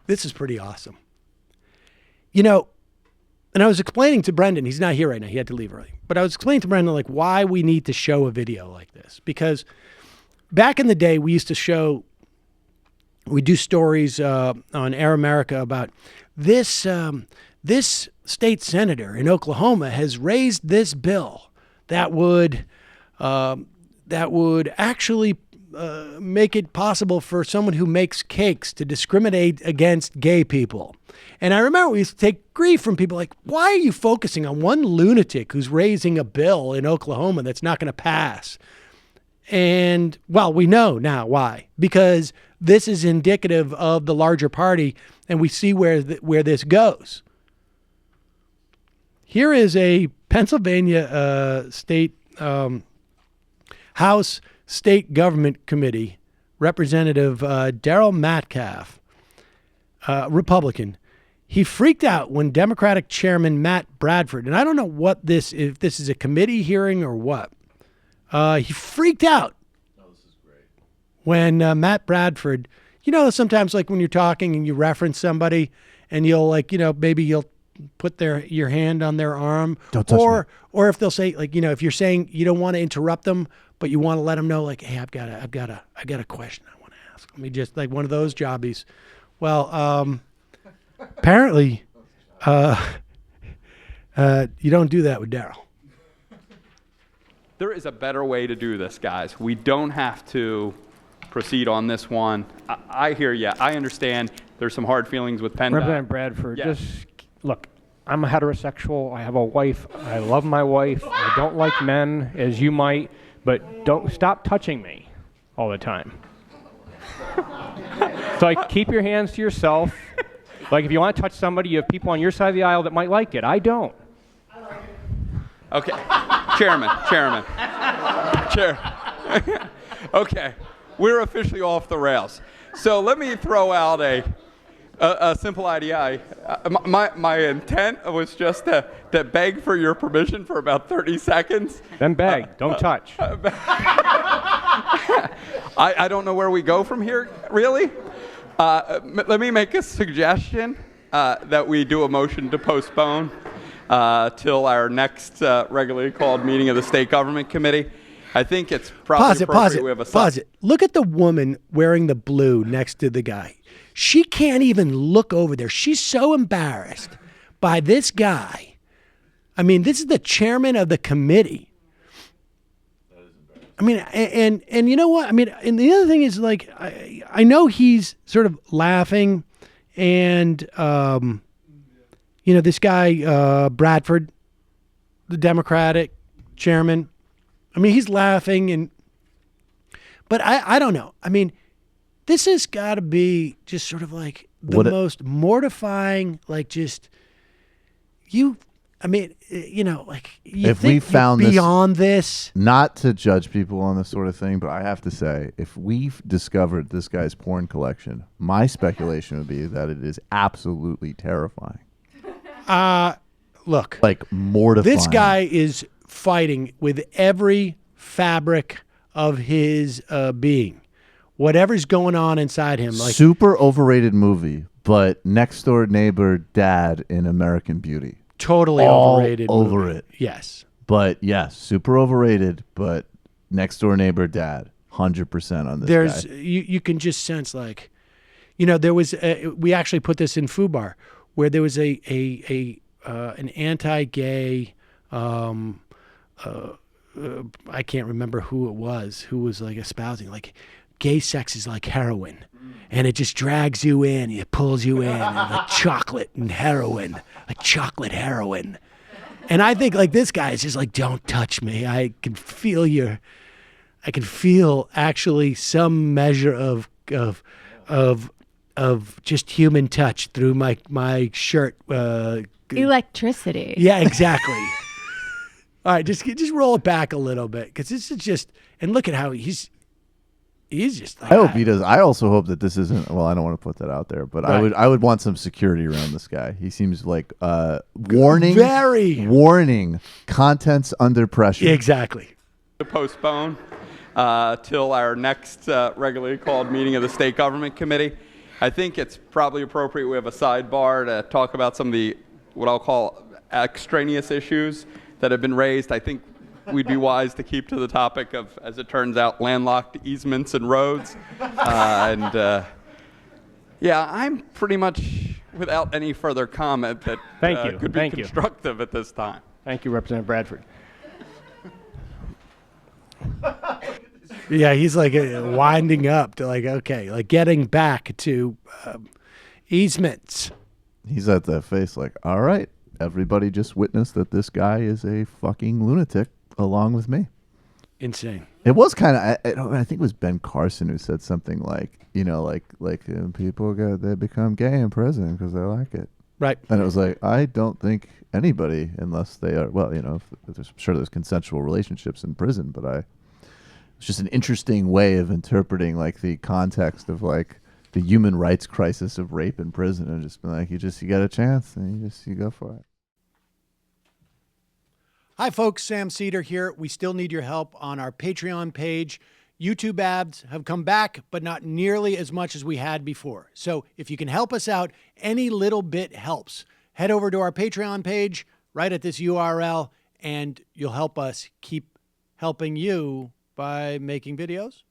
this is pretty awesome. You know, and I was explaining to Brendan, he's not here right now, he had to leave early, but I was explaining to Brendan like why we need to show a video like this. Because back in the day, we do stories on Air America about this state senator in Oklahoma has raised this bill that would actually make it possible for someone who makes cakes to discriminate against gay people. And I remember we used to take grief from people like, why are you focusing on one lunatic who's raising a bill in Oklahoma that's not going to pass? And, well, we know now why. Because this is indicative of the larger party, and we see where this goes. Here is a Pennsylvania state House State Government Committee Representative Daryl Metcalfe, Republican. He freaked out when Democratic Chairman Matt Bradford, and I don't know if this is a committee hearing or what. He freaked out. Oh, this is great. When Matt Bradford, sometimes like when you're talking and you reference somebody and you'll maybe you'll put your hand on their arm. Don't touch me. Or if they'll say if you're saying you don't want to interrupt them, but you want to let them know like, hey, I've got a question I want to ask. Let me just like one of those jobbies. Well, apparently, you don't do that with Daryl. There is a better way to do this, guys. We don't have to proceed on this one. I hear you. I understand there's some hard feelings with PennDOT. Representative Bradford, Yeah. just look, I'm a heterosexual. I have a wife. I love my wife. I don't like men, as you might, but don't stop touching me all the time. So like, keep your hands to yourself. Like if you want to touch somebody, you have people on your side of the aisle that might like it. I don't. Okay, Chairman. Okay, we're officially off the rails. So let me throw out a simple idea. My intent was just to beg for your permission for about 30 seconds. Then beg, don't touch. I don't know where we go from here, really. Let me make a suggestion that we do a motion to postpone till our next regularly called meeting of the State Government Committee. I think it's probably appropriate we have a Pause it. Look at the woman wearing the blue next to the guy. She can't even look over there. She's so embarrassed by this guy. I mean, this is the chairman of the committee. I mean, and you know what? I mean, and the other thing is like, I know he's sort of laughing and, this guy, Bradford, the Democratic chairman, I mean, he's laughing but I don't know. I mean, this has got to be just sort of like the most mortifying, like just like you if think we found beyond this, not to judge people on this sort of thing, but I have to say, if we discovered this guy's porn collection, my speculation would be that it is absolutely terrifying. Look, like mortifying. This guy is fighting with every fabric of his being. Whatever's going on inside him. Like super overrated movie, but Next Door Neighbor Dad in American Beauty. Totally all overrated. Over movie. it. Yes. But yes, super overrated, but Next Door Neighbor Dad, 100% on this guy. You can just sense like, there was, we actually put this in FUBAR, where there was an anti-gay, I can't remember who it was, who was like espousing, like, gay sex is like heroin, and it just drags you in, it pulls you in, and like chocolate and heroin, like chocolate heroin. And I think like this guy is just like, don't touch me. I can feel actually some measure of just human touch through my shirt. Electricity. Yeah, exactly. All right, just roll it back a little bit, because this is just, and look at how he's just like, I hope he does. I also hope that this isn't, well, I don't want to put that out there, but right. I would want some security around this guy. He seems like warning, contents under pressure. Exactly. To postpone till our next regularly called meeting of the State Government Committee. I think it's probably appropriate we have a sidebar to talk about some of the, what I'll call extraneous issues that have been raised. I think we'd be wise to keep to the topic of, as it turns out, landlocked easements and roads. Yeah, I'm pretty much without any further comment that could be constructive at this time. Thank you, Representative Bradford. Yeah, he's like winding up to like, okay, like getting back to easements. He's at that face like, all right, everybody just witnessed that this guy is a fucking lunatic along with me. Insane. It was kind of, I think it was Ben Carson who said something like, people they become gay in prison because they like it. Right. And it was like, I don't think anybody, unless they are, I'm sure there's consensual relationships in prison, but it's just an interesting way of interpreting like the context of like the human rights crisis of rape in prison, and just be like, you get a chance and you go for it. Hi, folks. Sam Seder here. We still need your help on our Patreon page. YouTube ads have come back, but not nearly as much as we had before. So if you can help us out, any little bit helps. Head over to our Patreon page right at this URL, and you'll help us keep helping you by making videos